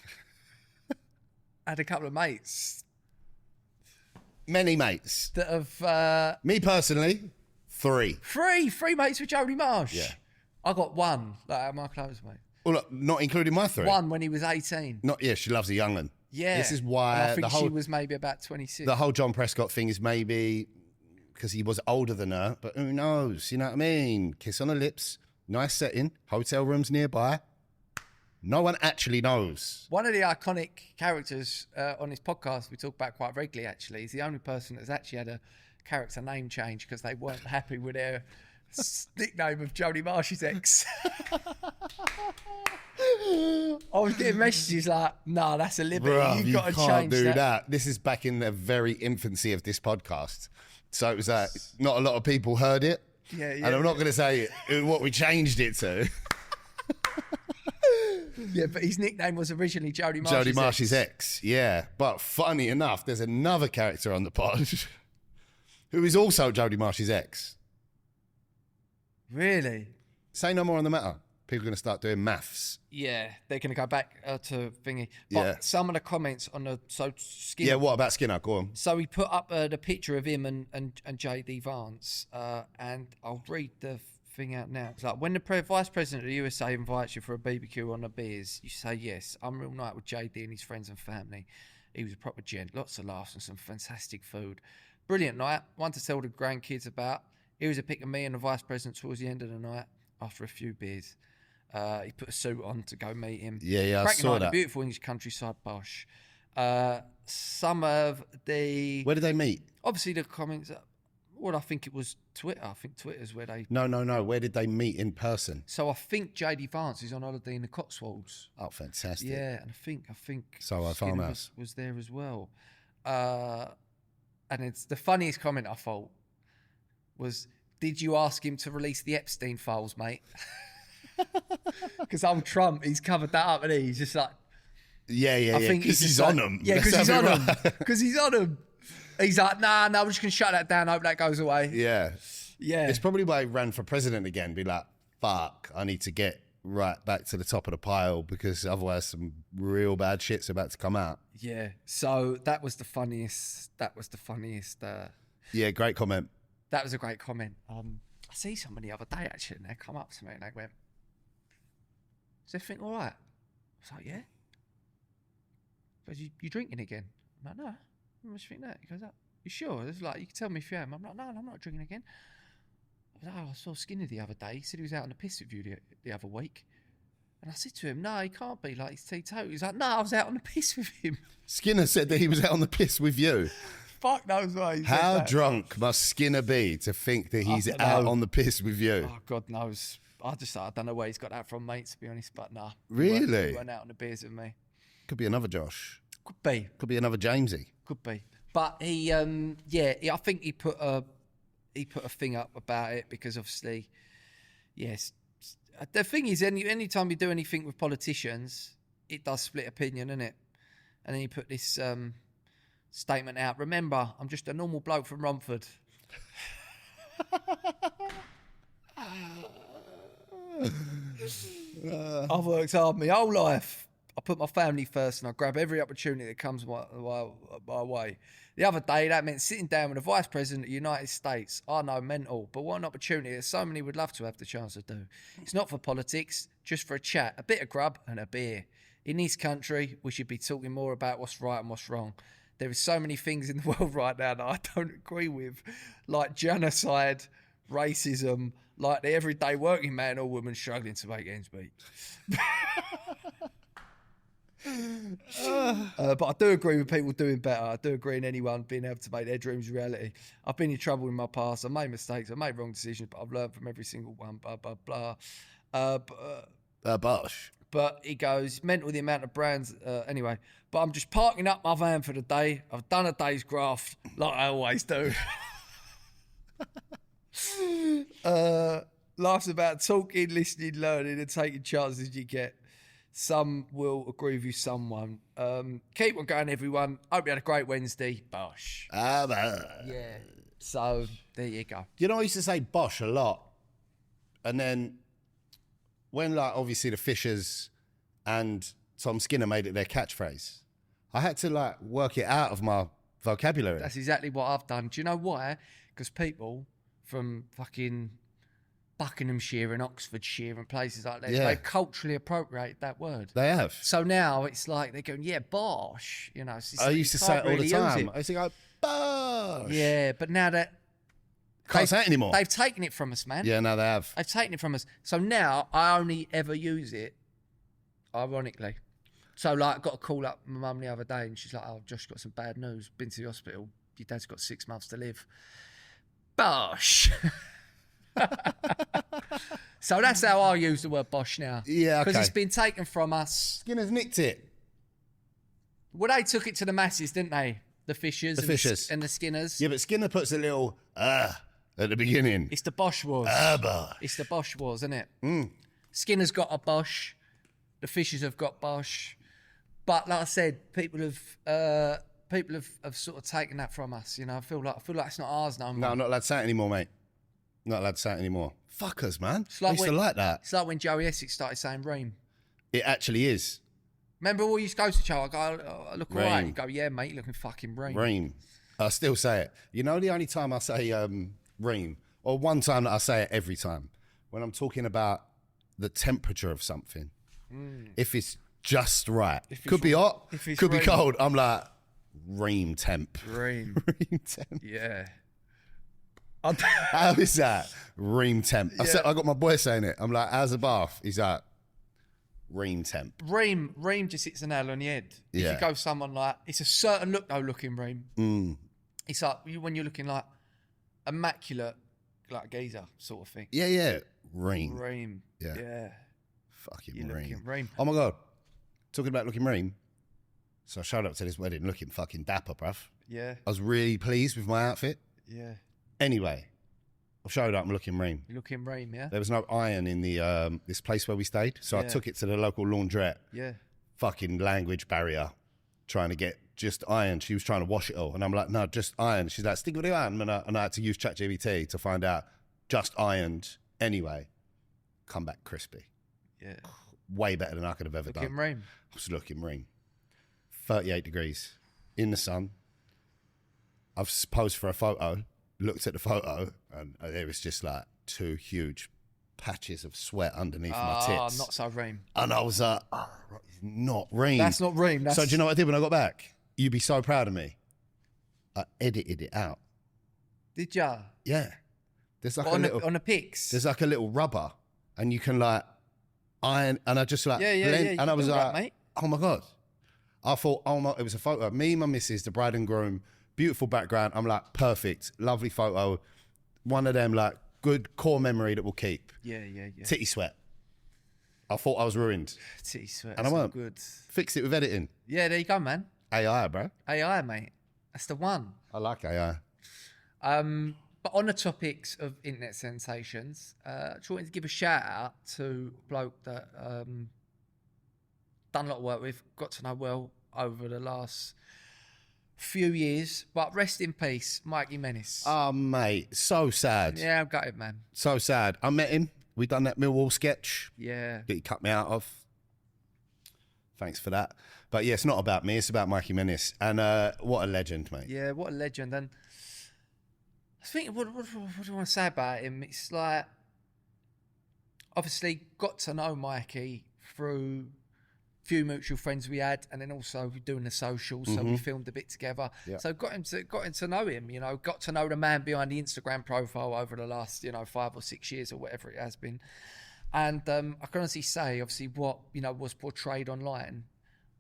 had a couple of mates
Many mates.
that have...
Me personally, 3.
Three mates with Jodie Marsh.
Yeah.
I got one, like out of my clothes, mate.
Well, look, not including my 3.
One when he was 18.
Not yeah, she loves a young'un.
Yeah.
This is
And
why
I think she was maybe about 26.
the whole John Prescott thing is maybe because he was older than her, but who knows? You know what I mean? Kiss on the lips, nice setting, hotel rooms nearby. No one actually knows.
One of the iconic characters on this podcast we talk about quite regularly, actually, is the only person that's actually had a character name change because they weren't happy with their nickname of Jodie Marsh's ex. I was getting messages like, "No, that's a liberty.
Bruh,
You've
you
got to
can't
change
do
that."
that. This is back in the very infancy of this podcast. So it was not a lot of people heard it.
Yeah.
And I'm not going to say what we changed it to.
Yeah, but his nickname was originally Jodie Marsh's
Jodie Marsh's ex. Yeah. But funny enough, there's another character on the pod who is also Jodie Marsh's ex.
Really?
Say no more on the matter. People are going to start doing maths.
Yeah, they're going to go back to thingy. But
Yeah.
some of the comments on the Skinner.
Yeah, what about Skinner? Go on.
So he put up the picture of him and JD Vance, and I'll read the thing out now. It's like, when the Vice President of the USA invites you for a BBQ on the beers, you say yes. Unreal night with JD and his friends and family. He was a proper gent. Lots of laughs and some fantastic food. Brilliant night. One to tell the grandkids about. Here was a pic of me and the Vice President towards the end of the night after a few beers. He put a suit on to go meet him.
Yeah, I
Cracking
saw
night in
that.
the beautiful English countryside, Bosh. Some of the...
Where did they meet?
Obviously, the comments... Well, I think it was Twitter. I think Twitter's where they...
No. Where did they meet in person?
So I think JD Vance is on holiday in the Cotswolds.
Oh, fantastic.
Yeah, and I think
Soho
Skinner
Farmhouse.
was there as well. And it's the funniest comment I thought was, did you ask him to release the Epstein files, mate? Because old Trump, he's covered that up, and he's just like...
Yeah.
I think
Because
just
he's
like-
on them.
Yeah, because he's on them. Because he's on them. He's like, nah, we're just going to shut that down. Hope that goes away.
Yeah.
Yeah.
It's probably why he ran for president again. Be like, fuck, I need to get right back to the top of the pile because otherwise some real bad shit's about to come out.
Yeah. So that was the funniest.
Yeah, great comment.
That was a great comment. I see someone the other day actually, and they come up to me and they went, "Is everything all right?" I was like, "Yeah." But you drinking again? I'm like, "No, I just think that." He goes, "Oh, you sure?" It's like, "You can tell me if you am." I'm like, "No, I'm not drinking again." I was like, "Oh, I saw Skinner the other day. He said he was out on the piss with you the other week." And I said to him, "No, he can't be, like, he's teetotal." He's like, "No, I was out on the piss with him."
Skinner said that he was out on the piss with you.
Fuck knows why he said
How
that.
drunk must Skinner be to think that he's
don't
out
know.
on the piss with you?
Oh, God knows. I don't know where he's got that from, mate, to be honest, but nah.
Really?
He went out on the beers with me.
Could be another Josh.
Could be.
Could be another Jamesy.
Could be. But he, I think he put a thing up about it because obviously, yes. The thing is, any time you do anything with politicians, it does split opinion, innit? And then he put this statement out. Remember, I'm just a normal bloke from Romford. I've worked hard my whole life. I put my family first and I grab every opportunity that comes my way. The other day, that meant sitting down with the Vice President of the United States. I know, mental, but what an opportunity that so many would love to have the chance to do. It's not for politics, just for a chat, a bit of grub and a beer. In this country, we should be talking more about what's right and what's wrong. There are so many things in the world right now that I don't agree with, like genocide, racism, like the everyday working man or woman struggling to make ends meet. But I do agree with people doing better. I do agree in anyone being able to make their dreams a reality. I've been in trouble in my past. I made mistakes. I made wrong decisions, but I've learned from every single one. Blah, blah, blah.
Bosh.
But he goes, mental the amount of brands. Anyway, but I'm just parking up my van for the day. I've done a day's graft like I always do. Laughs about talking, listening, learning, and taking chances you get. Some will agree with you, someone. Keep on going, everyone. Hope you had a great Wednesday. Bosh. Yeah. So, there you go.
You know, I used to say Bosh a lot. And then when, like, obviously the Fishers and Tom Skinner made it their catchphrase, I had to, like, work it out of my vocabulary.
That's exactly what I've done. Do you know why? Because people from fucking Buckinghamshire and Oxfordshire and places like that, they culturally appropriate that word.
They have.
So now it's like they're going, yeah, bosh. You know,
I used to say it all the time. I used to go, Bosh.
Yeah, but now that
Can't say it anymore.
they've taken it from us, man.
Yeah, no, they have.
They've taken it from us. So now I only ever use it ironically. So, like, I got a call up my mum the other day and she's like, "Oh, Josh got some bad news. Been to the hospital. Your dad's got 6 months to live." Bosh. So that's how I use the word bosh now.
Yeah, okay.
Because it's been taken from us.
Skinner's nicked it.
Well, they took it to the masses, didn't they? The Fishers. And the Skinners.
Yeah, but Skinner puts a little at the beginning.
It's the Bosh Wars.
Bosh.
It's the Bosh Wars, isn't it? Skinner's got a Bosh. The Fishers have got Bosh. But like I said, people have sort of taken that from us. You know, I feel like it's not ours no more.
No, I'm not allowed to say it anymore, mate. Not allowed to say it anymore. Fuckers, man.
It's like
I used to like that.
It's like when Joey Essex started saying Ream.
It actually is.
Remember all you used to go to each other, I go, oh, I look all right.
Ream.
You go, yeah, mate, you're looking fucking Ream.
Ream. I still say it. You know the only time I say ream, or one time that I say it every time, when I'm talking about the temperature of something. If it's just right. Could be hot, could be cold. I'm like, ream temp.
Ream.
Ream temp.
Yeah.
How is that? Ream temp. I got my boy saying it. I'm like, how's the bath? He's like, ream temp.
Ream just hits the nail on the head.
Yeah.
If you go someone like, it's a certain look though, looking Ream. It's like when you're looking like immaculate, like geezer sort of thing.
Yeah. Ream.
Ream.
Yeah.
Yeah.
Fucking
You're
ream.
looking Ream.
Oh my God. Talking about looking ream. So I showed up to this wedding looking fucking dapper, bruv.
Yeah.
I was really pleased with my outfit.
Yeah.
Anyway, I showed up, I'm looking ream.
You're looking Ream, yeah?
There was no iron in the this place where we stayed. So I
Yeah.
took it to the local laundrette.
Yeah.
Fucking language barrier. Trying to get just iron. She was trying to wash it all. And I'm like, no, just iron. She's like, stick with the iron. And I had to use ChatGPT to find out just ironed anyway. Come back crispy.
Yeah.
Way better than I could have ever
Looking
done.
Ream.
I was looking ream. 38 degrees in the sun. I've posed for a photo, looked at the photo, and there was just like two huge patches of sweat underneath my tits.
Not so Ream.
And I was like, oh, it's not ream.
That's not Ream. That's...
So do you know what I did when I got back? You'd be so proud of me. I edited it out.
Did ya?
Yeah. There's like
on
a little
on the pics.
There's like a little rubber, and you can like iron. And I just like
Yeah,
blend, and I was
do
like,
that, mate.
oh my God. I thought, oh my, it was a photo of me, my missus, the bride and groom, beautiful background. I'm like, perfect, lovely photo. One of them, like, good core memory that we'll keep.
Yeah.
Titty sweat. I thought I was ruined.
Titty sweat.
And I weren't.
Good.
Fixed it with editing.
Yeah, there you go, man.
AI, bro.
AI, mate. That's the one.
I like AI.
But on the topics of internet sensations, just wanted to give a shout out to a bloke that done a lot of work with, got to know well over the last few years. But rest in peace, Mikey Menace.
Oh, mate. So sad.
Yeah, I've got it, man.
So sad. I met him. We done that Millwall sketch
Yeah.
that he cut me out of. Thanks for that. But yeah, it's not about me. It's about Mikey Menace. And what a legend, mate.
Yeah, what a legend. And I think, what do I want to say about him? It's like, obviously, got to know Mikey through few mutual friends we had, and then also doing the socials, so we filmed a bit together.
Yeah.
So got to know him, you know, got to know the man behind the Instagram profile over the last, 5 or 6 years or whatever it has been. And I can honestly say, obviously, what was portrayed online,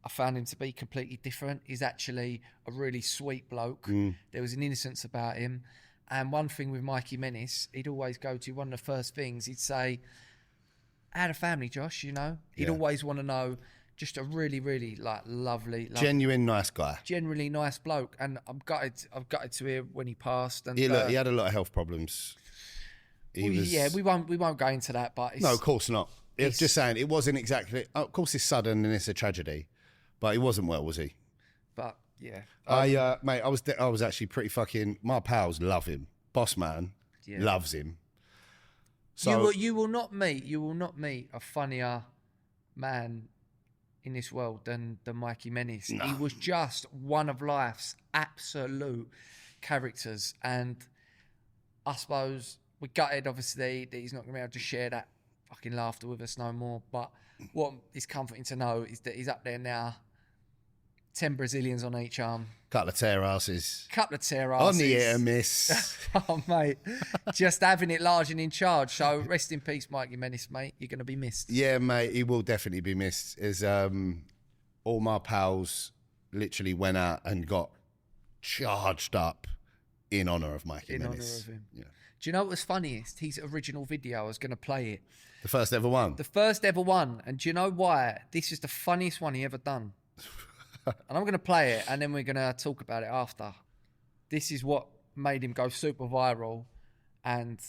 I found him to be completely different. He's actually a really sweet bloke. There was an innocence about him. And one thing with Mikey Menace, he'd always go to, one of the first things he'd say, "I had a family, Josh," He'd always want to know. Just a really, really lovely,
Genuine nice guy.
Generally nice bloke. And I'm gutted to hear when he passed. And
He had a lot of health problems.
Yeah, we won't go into that, but
no, of course not. It's just saying it wasn't exactly. Of course, it's sudden and it's a tragedy, but he wasn't well, was he?
But yeah,
mate, I was actually pretty fucking. My pals love him. Boss man loves him. So
you will not meet a funnier man in this world than Mikey Menace.
No.
He was just one of life's absolute characters, and I suppose we're gutted, obviously, that he's not going to be able to share that fucking laughter with us no more. But what is comforting to know is that he's up there now, 10 Brazilians on each arm.
couple of tear asses.
On
the air, miss.
Oh, mate. Just having it large and in charge. So rest in peace, Mikey Menace, mate. You're going to be missed.
Yeah, mate, he will definitely be missed. As all my pals literally went out and got charged up in honour of Mikey Menace.
In honour of him.
Yeah.
Do you know what was funniest? His original video, I was going to play it.
The first ever one.
The first ever one. And do you know why? This is the funniest one he ever done. And I'm going to play it, and then we're going to talk about it after. This is what made him go super viral. And,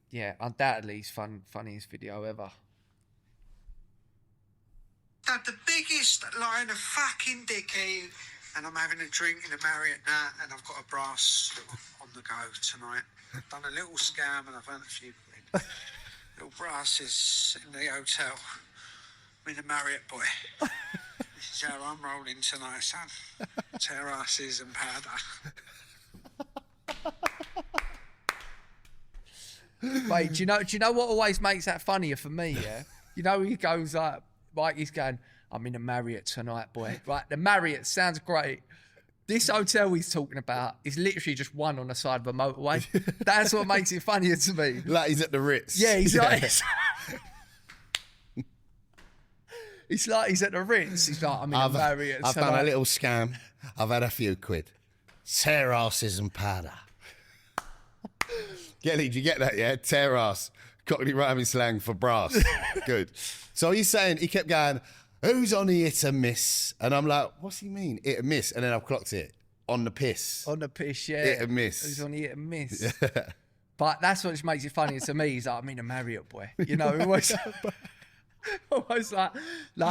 yeah, undoubtedly his funniest video ever.
had the biggest line of fucking dicky, and I'm having a drink in a Marriott now, and I've got a brass on the go tonight. I've done a little scam and I've earned a few quid. Little brasses in the hotel. I'm in a Marriott, boy. This is how I'm rolling tonight, son. Terraces and powder.
Mate, do you know what always makes that funnier for me, yeah? You know, he goes like, Mikey's going, I'm in a Marriott tonight, boy. Right, the Marriott sounds great. This hotel he's talking about is literally just one on the side of a motorway. That's what makes it funnier to me.
Like he's at the Ritz.
Yeah, he's like... It's like he's at the Ritz. He's like, I'm in a Marriott
I've
tonight.
done a little scam. I've had a few quid. Tear asses and powder. Gelly, did you get that, yeah? Tear ass. Cockney rhyming slang for brass. Good. So he's saying, he kept going, who's on the hit and miss? And I'm like, what's he mean? Hit and miss. And then I've clocked it. On the piss.
On the piss, yeah.
Hit and miss.
Who's on the hit and miss? Yeah. But that's what just makes it funnier to me. He's like, I'm in a Marriott, boy. You know, almost like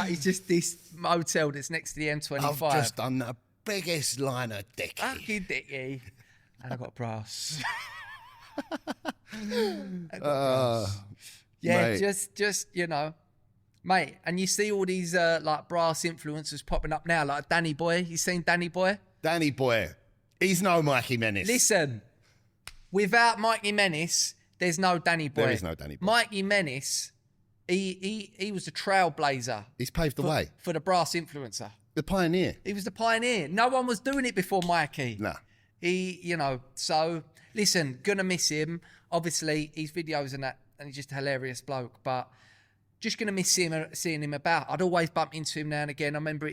it's just this motel that's next to the M25.
I've just done the biggest line of dicky.
Fucking dicky. And I got brass. Yeah, mate. just you know, mate. And you see all these like brass influencers popping up now, like Danny Boy. You seen Danny Boy?
Danny Boy, he's no Mikey Menace.
Listen, without Mikey Menace, there's no Danny Boy.
There is no Danny Boy.
Mikey Menace, he was the trailblazer.
He's paved the way
for the brass influencer.
The pioneer.
He was the pioneer. No one was doing it before Mikey.
Nah.
He, you know, so listen, gonna miss him. Obviously, his videos and that, and he's just a hilarious bloke, but just gonna miss seeing him about. I'd always bump into him now and again. I remember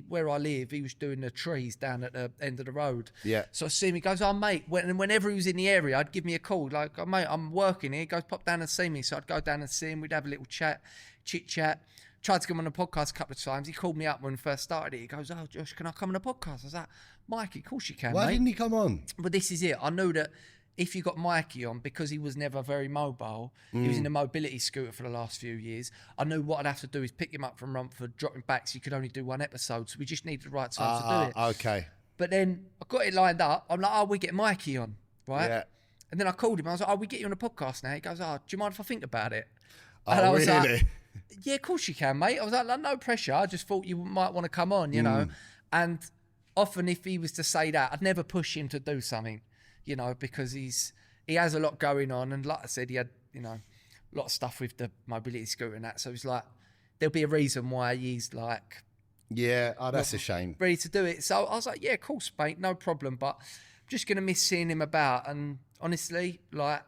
where I live, he was doing the trees down at the end of the road.
Yeah.
So I see him, he goes, oh mate, whenever he was in the area, I'd give me a call, like, oh mate, I'm working here. He goes, pop down and see me. So I'd go down and see him, we'd have a little chit chat. Tried to come on the podcast a couple of times. He called me up when we first started it. He goes, oh, Josh, can I come on the podcast? I was like, Mikey, of course you can,
Why
mate.
didn't he come on?
But this is it. I knew that if you got Mikey on, because he was never very mobile, he was in a mobility scooter for the last few years, I knew what I'd have to do is pick him up from Rumford, drop him back, so you could only do one episode. So we just needed the right time to do it.
Okay.
But then I got it lined up. I'm like, oh, we get Mikey on, right?
Yeah.
And then I called him. I was like, oh, we get you on a podcast now. He goes, oh, do you mind if I think about it?
Oh,
and I was
really?
like, yeah, of course you can, mate. I was like, no pressure. I just thought you might want to come on, you know. And often if he was to say that, I'd never push him to do something, you know, because he has a lot going on. And like I said, he had, you know, a lot of stuff with the mobility scooter and that. So it's like, there'll be a reason why he's like...
Yeah, that's a shame.
Ready to do it. So I was like, yeah, of course, mate, no problem. But I'm just going to miss seeing him about. And honestly, like,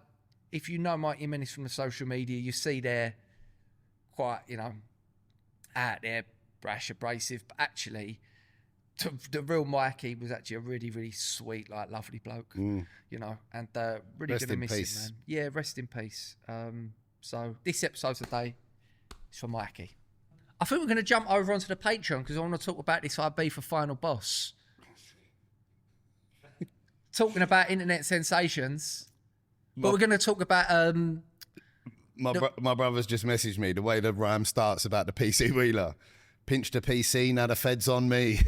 if you know Mikey Menace from the social media, you see they're quite, you know, out there, brash, abrasive. But actually, the real Mikey was actually a really, really sweet, like, lovely bloke, you know, and really
Rest
going to
in
miss
peace.
him, man. Yeah, rest in peace. So this episode today is for Mikey. I think we're going to jump over onto the Patreon because I want to talk about this IB for Final Boss. Talking about internet sensations, but we're going to talk about...
My brother's just messaged me the way the rhyme starts about the PC wheeler. Pinch the PC, now the Fed's on me.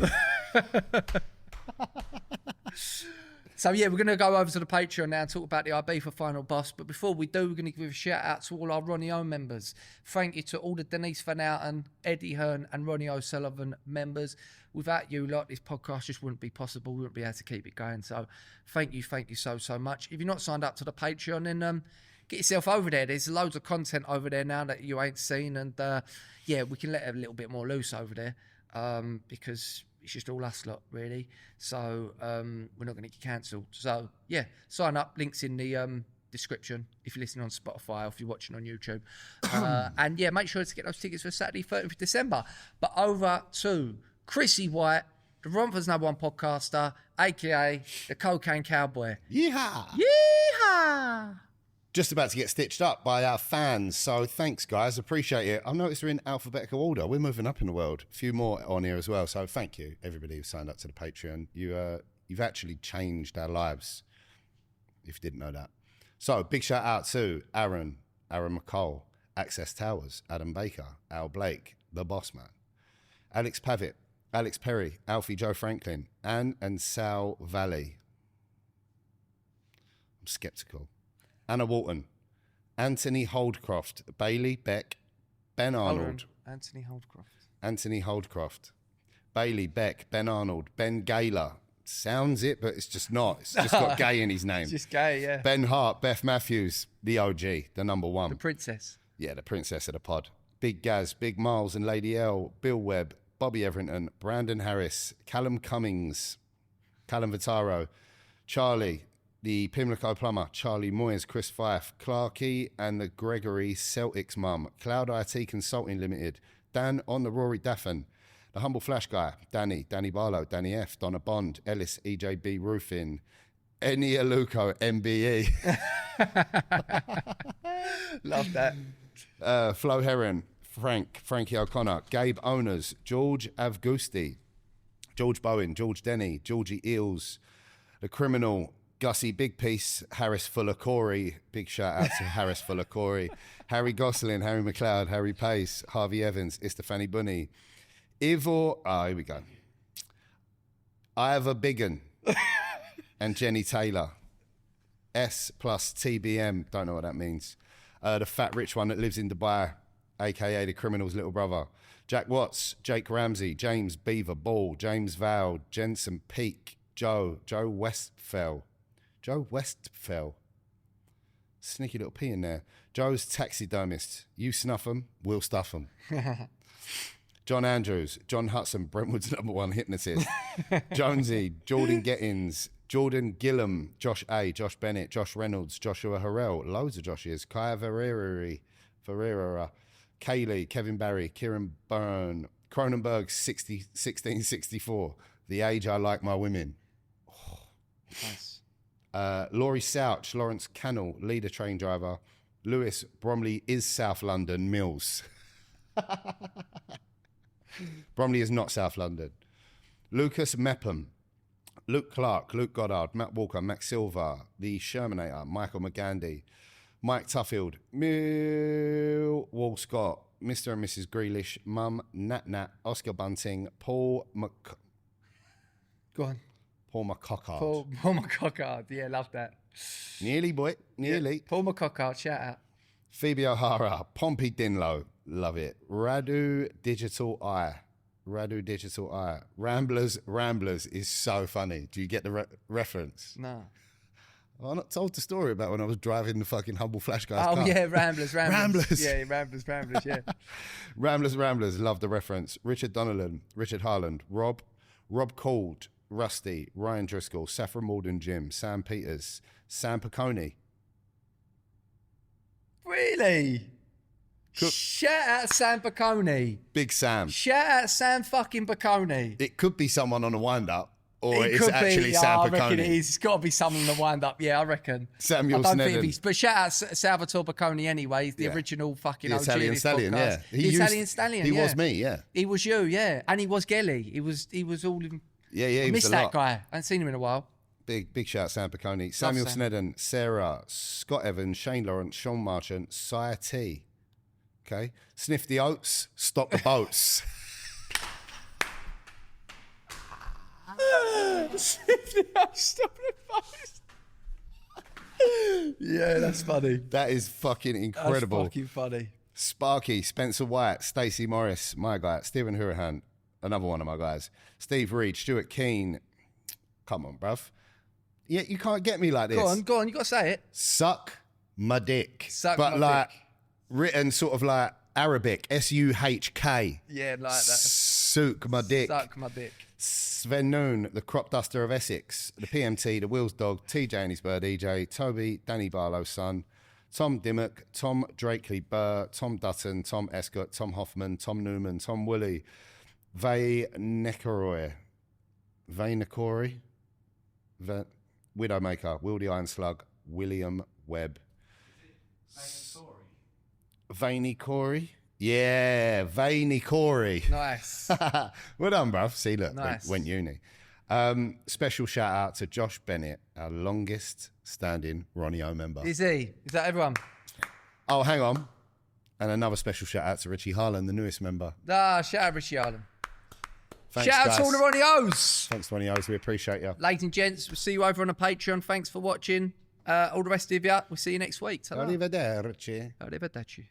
So yeah, we're going to go over to the Patreon now and talk about the IB for Final Boss. But before we do, we're going to give a shout out to all our Ronnie O members. Thank you to all the Denise Van Outen, Eddie Hearn and Ronnie O'Sullivan members. Without you lot, this podcast just wouldn't be possible. We wouldn't be able to keep it going. So thank you so much. If you're not signed up to the Patreon, then get yourself over there. There's loads of content over there now that you ain't seen. And yeah, we can let it a little bit more loose over there because it's just all us lot, really. So we're not going to get cancelled. So yeah, sign up. Links in the description if you're listening on Spotify or if you're watching on YouTube. And yeah, make sure to get those tickets for Saturday, 30th of December. But over to Chrissy White, the Romford's #1 podcaster, a.k.a. the Cocaine Cowboy.
Yeehaw!
Yeehaw!
Just about to get stitched up by our fans, so thanks, guys. Appreciate it. I noticed we're in alphabetical order. We're moving up in the world. A few more on here as well, so thank you, everybody who signed up to the Patreon. You've actually changed our lives, if you didn't know that. So, big shout out to Aaron McCall, Access Towers, Adam Baker, Al Blake, The Boss Man, Alex Pavitt, Alex Perry, Alfie Joe Franklin, Anne and Sal Valley. I'm skeptical. Anna Walton, Anthony Holdcroft, Bailey Beck, Ben Arnold.
Anthony Holdcroft.
Anthony Holdcroft, Bailey Beck, Ben Arnold, Ben Gaylor. Sounds it, but it's just not. It's just got gay in his name.
It's just gay, yeah.
Ben Hart, Beth Matthews, the OG, the number one.
The princess.
Yeah, the princess of the pod. Big Gaz, Big Miles and Lady L, Bill Webb, Bobby Everington, Brandon Harris, Callum Cummings, Callum Vitaro, Charlie, the Pimlico Plumber, Charlie Moyes, Chris Fife, Clarkey and the Gregory Celtics mum, Cloud IT Consulting Limited, Dan on the Rory Daffin, the Humble Flash Guy, Danny Barlow, Danny F, Donna Bond, Ellis, EJB Roofing, Eni Aluko, MBE.
Love that.
Flo Heron, Frankie O'Connor, Gabe Owners, George Avgusti, George Bowen, George Denny, Georgie Eels, The Criminal, Gussie Big Piece, Harris Fuller Corey, big shout out to Harris Fuller Corey, Harry Gosselin, Harry McLeod, Harry Pace, Harvey Evans, Istefani Bunny, Ivor, here we go. Ivor Biggin and Jenny Taylor. S plus TBM, don't know what that means. The fat rich one that lives in Dubai, aka the criminal's little brother. Jack Watts, Jake Ramsey, James Beaver Ball, James Val, Jensen Peak, Joe Westfell. Sneaky little P in there. Joe's taxidermist. You snuff 'em, we'll stuff 'em. John Andrews, John Hudson, Brentwood's number one hypnotist. Jonesy, Jordan Gettins, Jordan Gillum, Josh A, Josh Bennett, Josh Reynolds, Joshua Harrell, loads of Joshes, Kaya Ferreira, Kaylee, Kevin Barry, Kieran Byrne, Cronenberg 1664, the age I like my women.
Nice.
Laurie Souch, Lawrence Cannell, leader train driver, Lewis Bromley is South London, Mills. Bromley is not South London. Lucas Mepham, Luke Clark, Luke Goddard, Matt Walker, Max Silva, the Shermanator, Michael McGandy, Mike Tuffield, Wall Scott, Mr. and Mrs. Grealish, Mum, Nat, Oscar Bunting, Paul
Go on.
McCockard.
Paul McCockard. Yeah, love that.
Nearly, boy. Nearly.
Yeah. Paul McCockard, shout out.
Phoebe O'Hara, Pompey Dinlow. Love it. Radu Digital Eye. Ramblers is so funny. Do you get the reference?
No.
I'm not told the story about when I was driving the fucking Humble Flash Guy's car.
Oh, yeah, Ramblers.
Ramblers.
Yeah, Ramblers, yeah.
Ramblers. Love the reference. Richard Donnellan, Richard Harland, Rob Cald, Rusty, Ryan Driscoll, Saffron Malden, Jim, Sam Peters, Sam Piccone.
Really? Shout out Sam Piccone.
Big Sam.
Shout out Sam fucking Piccone.
It could be someone on a wind-up, or
It
it's
could
actually
be,
Sam
I
Piccone.
reckon it is. It's got to be someone in the wind-up. Yeah, I reckon.
Samuel
I don't think
Sneddon.
it'd be, but shout out Salvatore Piccone anyway. He's the original fucking
The
OG
Italian
of this
Stallion,
podcast.
yeah.
The Italian Stallion,
He
yeah.
was me, yeah.
He was you, yeah. And he was Gelly. He was all in...
Yeah,
I
he was
missed
a
that
lot.
guy. I haven't seen him in a while.
Big shout, Sam Piccone. Samuel
Sam.
Sneddon, Sarah, Scott Evans, Shane Lawrence, Sean Marchant, Sire T. Okay. Sniff the oats, stop the boats.
Stop the post. Yeah, that's funny.
That is fucking incredible.
That's fucking funny.
Sparky, Spencer White, Stacey Morris, my guy, Stephen Hurahan, another one of my guys, Steve Reed, Stuart Keane. Come on, bruv. Yeah, you can't get me like this.
Go on, you got to say it.
Suck my dick.
Suck
but
my
like
dick.
written sort of like Arabic, S-U-H-K.
Yeah, like that.
Suck my dick.
Suck my dick.
Sven Noon, the crop duster of Essex, the PMT, the Wheels Dog, TJ and his bird EJ, Toby, Danny Barlow's son, Tom Dimmock, Tom Drakely Burr, Tom Dutton, Tom Escott, Tom Hoffman, Tom Newman, Tom Woolley, Vay Necoroy, Widowmaker, Wildy Iron Slug, William Webb. Veiny Corey? Yeah, Veiny Corey.
Nice.
Well done, bruv. See, look,
Nice.
went uni. Special shout out to Josh Bennett, our longest standing Ronnie O member.
Is he? Is that everyone?
Oh, hang on. And another special shout out to Richie Harlan, the newest member.
Shout out Richie Allen.
Thanks,
Shout out to
guys.
all the Ronnie-O's.
Thanks, Ronnie-O's. We appreciate you.
Ladies and gents, we'll see you over on the Patreon. Thanks for watching. All the rest of you, we'll see you next week. Ta-ra.
Arrivederci.
Arrivederci.